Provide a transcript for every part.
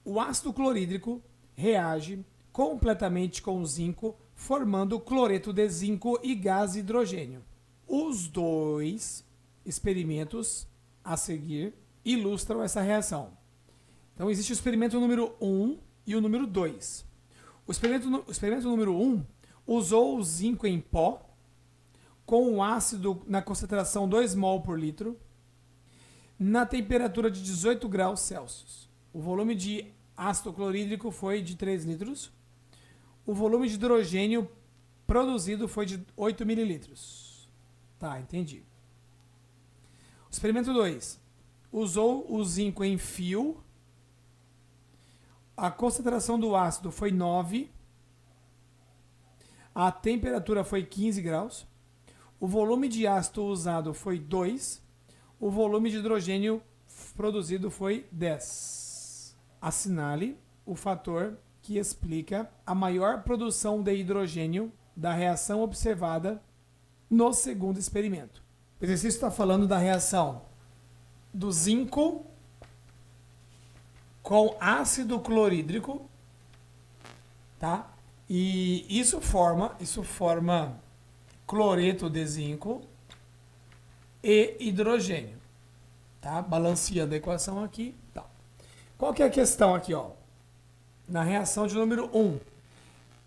O ácido clorídrico reage completamente com o zinco, formando cloreto de zinco e gás hidrogênio. Os dois experimentos a seguir ilustram essa reação. Então existe o experimento número 1 e o número 2. O experimento número 1 usou o zinco em pó com o ácido na concentração 2 mol por litro na temperatura de 18 graus Celsius. O volume de ácido clorídrico foi de 3 litros. O volume de hidrogênio produzido foi de 8 mililitros. Tá, entendi. O experimento 2 usou o zinco em fio. A concentração do ácido foi 9. A temperatura foi 15 graus. O volume de ácido usado foi 2. O volume de hidrogênio produzido foi 10. Assinale o fator que explica a maior produção de hidrogênio da reação observada no segundo experimento. O exercício está falando da reação do zinco com ácido clorídrico, tá? E isso forma cloreto de zinco e hidrogênio, tá? Balanceando a equação aqui, tá. Qual que é a questão aqui, ó? Na reação de número 1,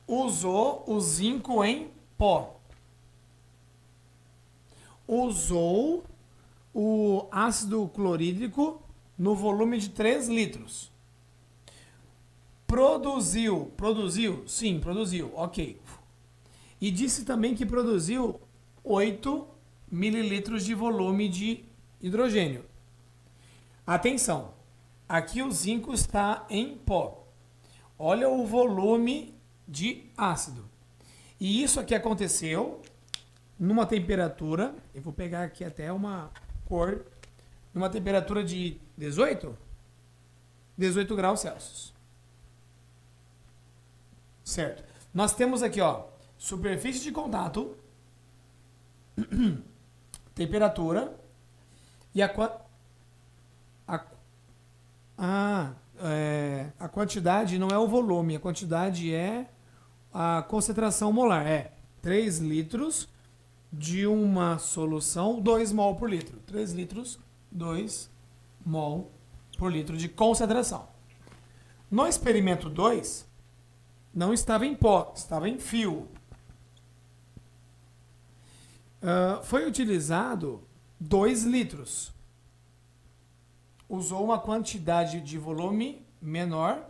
usou o zinco em pó. Usou o ácido clorídrico no volume de 3 litros. Produziu? Sim, produziu, ok. E disse também que produziu 8 mililitros de volume de hidrogênio. Atenção, aqui o zinco está em pó. Olha o volume de ácido. E isso aqui aconteceu numa temperatura, eu vou pegar aqui até uma cor, numa temperatura de 18 graus Celsius. Certo. Nós temos aqui, ó, superfície de contato, temperatura e a quantidade não é o volume, a quantidade é a concentração molar. É 3 litros de uma solução, 2 mol por litro. 3 litros, 2 mol por litro de concentração. No experimento 2, não estava em pó, estava em fio. Foi utilizado 2 litros. Usou uma quantidade de volume menor,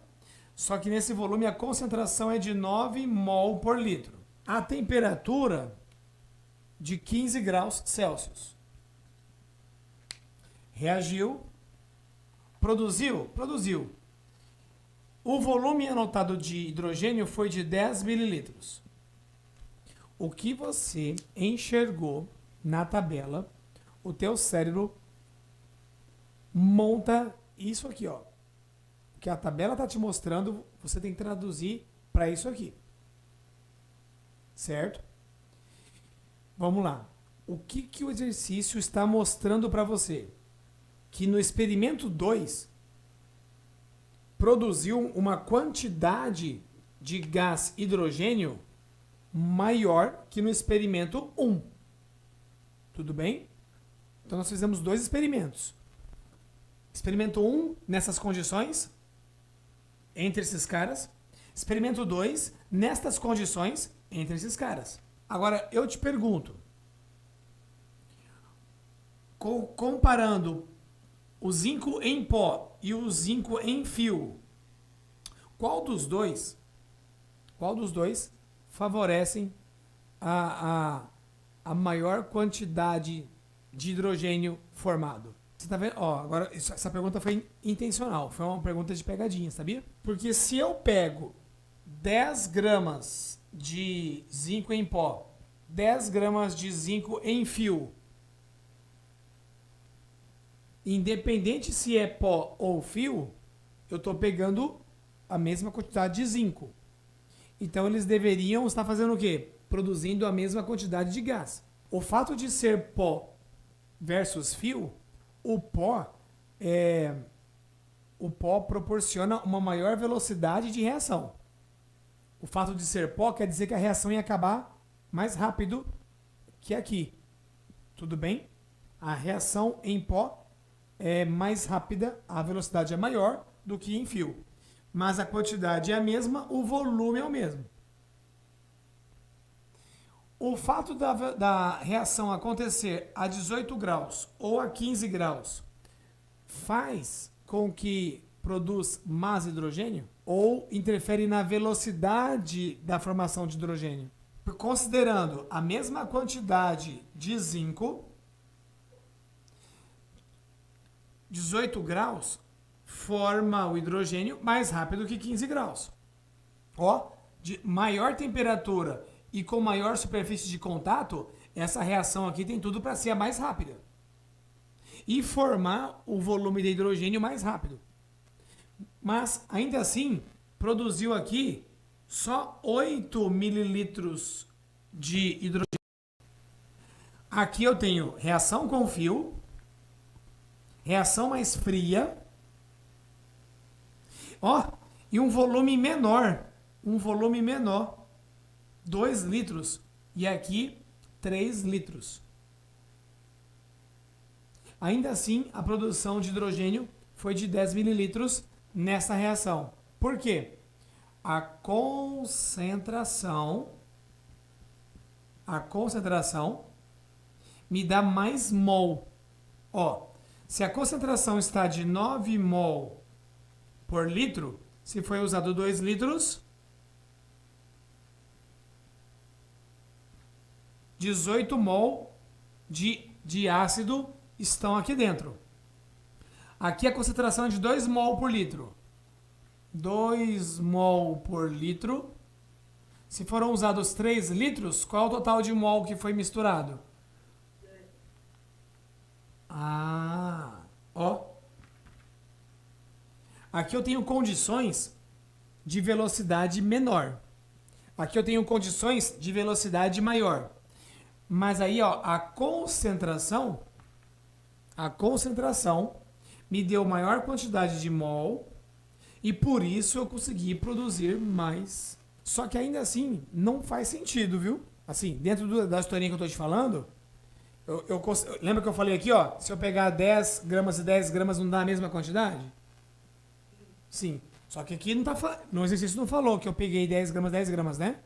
só que nesse volume a concentração é de 9 mol por litro. A temperatura de 15 graus Celsius. Reagiu, produziu. O volume anotado de hidrogênio foi de 10 mililitros. O que você enxergou na tabela, o teu cérebro monta isso aqui, ó. O que a tabela está te mostrando, você tem que traduzir para isso aqui. Certo? Vamos lá. O que o exercício está mostrando para você? Que no experimento 2, produziu uma quantidade de gás hidrogênio maior que no experimento 1. Tudo bem? Então nós fizemos 2 experimentos. Experimento 1, nessas condições, entre esses caras. Experimento 2, nestas condições, entre esses caras. Agora, eu te pergunto, comparando o zinco em pó e o zinco em fio, qual dos dois favorecem a maior quantidade de hidrogênio formado? Você tá vendo? Ó, agora essa pergunta foi intencional, foi uma pergunta de pegadinha, sabia? Porque se eu pego 10 gramas de zinco em pó, 10 gramas de zinco em fio, independente se é pó ou fio, eu estou pegando a mesma quantidade de zinco. Então eles deveriam estar fazendo o quê? Produzindo a mesma quantidade de gás. O fato de ser pó versus fio, o pó o pó proporciona uma maior velocidade de reação. O fato de ser pó quer dizer que a reação ia acabar mais rápido que aqui. Tudo bem? A reação em pó é mais rápida, a velocidade é maior do que em fio. Mas a quantidade é a mesma, o volume é o mesmo. O fato da reação acontecer a 18 graus ou a 15 graus faz com que produz mais hidrogênio ou interfere na velocidade da formação de hidrogênio? Considerando a mesma quantidade de zinco, 18 graus forma o hidrogênio mais rápido que 15 graus. Ó, de maior temperatura e com maior superfície de contato, essa reação aqui tem tudo para ser a mais rápida. E formar o volume de hidrogênio mais rápido. Mas, ainda assim, produziu aqui só 8 mililitros de hidrogênio. Aqui eu tenho reação com fio, reação mais fria, ó, e um volume menor, 2 litros, e aqui 3 litros. Ainda assim, a produção de hidrogênio foi de 10 mililitros nessa reação. Por quê? A concentração me dá mais mol. Ó, se a concentração está de 9 mol por litro, se foi usado 2 litros, 18 mol de ácido estão aqui dentro. Aqui a concentração é de 2 mol por litro. 2 mol por litro. Se foram usados 3 litros, qual é o total de mol que foi misturado? Ah, ó. Aqui eu tenho condições de velocidade menor. Aqui eu tenho condições de velocidade maior. Mas aí, ó, a concentração me deu maior quantidade de mol e por isso eu consegui produzir mais. Só que ainda assim, não faz sentido, viu? Assim, dentro da historinha que eu tô te falando, lembra que eu falei aqui, ó, se eu pegar 10 gramas e 10 gramas não dá a mesma quantidade? Sim. Só que aqui no exercício não falou que eu peguei 10 gramas, né?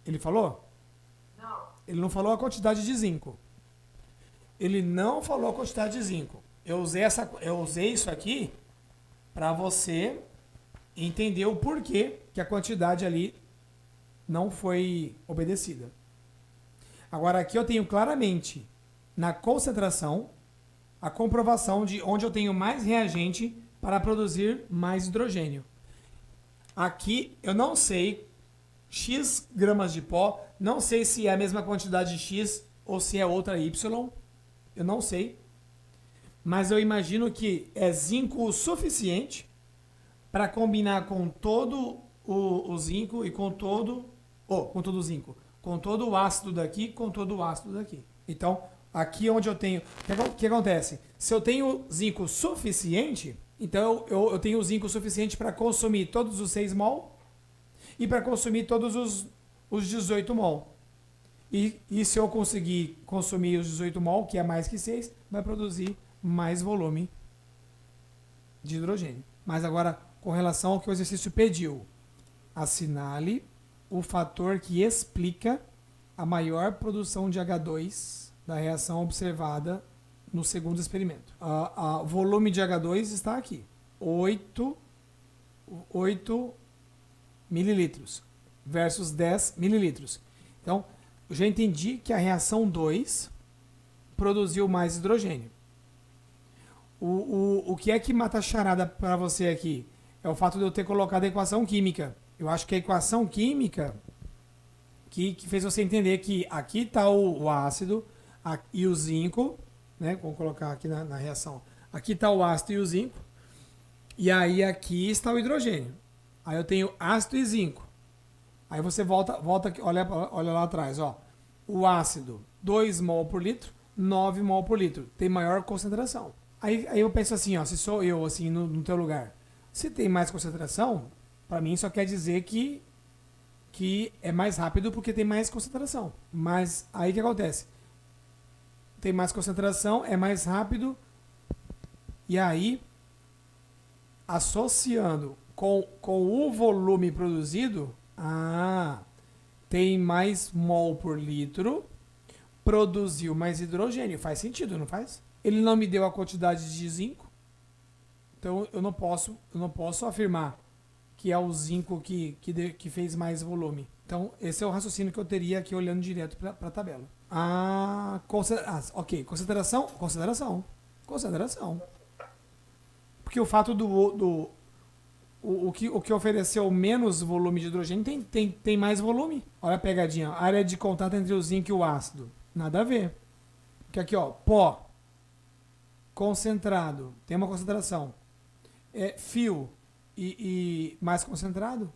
Ele falou? Ele não falou a quantidade de zinco. Ele não falou a quantidade de zinco. Eu usei isso aqui para você entender o porquê que a quantidade ali não foi obedecida. Agora aqui eu tenho claramente na concentração a comprovação de onde eu tenho mais reagente para produzir mais hidrogênio. Aqui eu não sei X gramas de pó, não sei se é a mesma quantidade de X ou se é outra Y, eu não sei. Mas eu imagino que é zinco o suficiente para combinar com todo o zinco e com todo o zinco, com todo o ácido daqui, com todo o ácido daqui. Então, aqui onde eu tenho, o que acontece? Se eu tenho zinco suficiente, então eu tenho zinco suficiente para consumir todos os 6 mol e para consumir todos os 18 mol. E se eu conseguir consumir os 18 mol, que é mais que 6, vai produzir mais volume de hidrogênio. Mas agora, com relação ao que o exercício pediu, assinale o fator que explica a maior produção de H2 da reação observada no segundo experimento. O volume de H2 está aqui, 8 mililitros versus 10 mililitros. Então, eu já entendi que a reação 2 produziu mais hidrogênio. O que é que mata a charada para você aqui? É o fato de eu ter colocado a equação química. Eu acho que a equação química que fez você entender que aqui está o ácido e o zinco, né? Vamos colocar aqui na reação. Aqui está o ácido e o zinco. E aí aqui está o hidrogênio. Aí eu tenho ácido e zinco. Aí você volta olha lá atrás, ó. O ácido, 2 mol por litro, 9 mol por litro. Tem maior concentração. Aí eu penso assim, ó, se sou eu, assim, no teu lugar. Se tem mais concentração, para mim só quer dizer que é mais rápido porque tem mais concentração. Mas aí o que acontece? Tem mais concentração, é mais rápido, e aí, associando com o volume produzido, tem mais mol por litro, produziu mais hidrogênio. Faz sentido, não faz? Ele não me deu a quantidade de zinco, então eu não posso afirmar que é o zinco que fez mais volume. Então, esse é o raciocínio que eu teria aqui olhando direto para a tabela. Ok. Consideração. Porque o fato o que ofereceu menos volume de hidrogênio tem mais volume. Olha a pegadinha. A área de contato entre o zinco e o ácido. Nada a ver. Porque aqui, ó, pó concentrado, tem uma concentração. Fio e mais concentrado,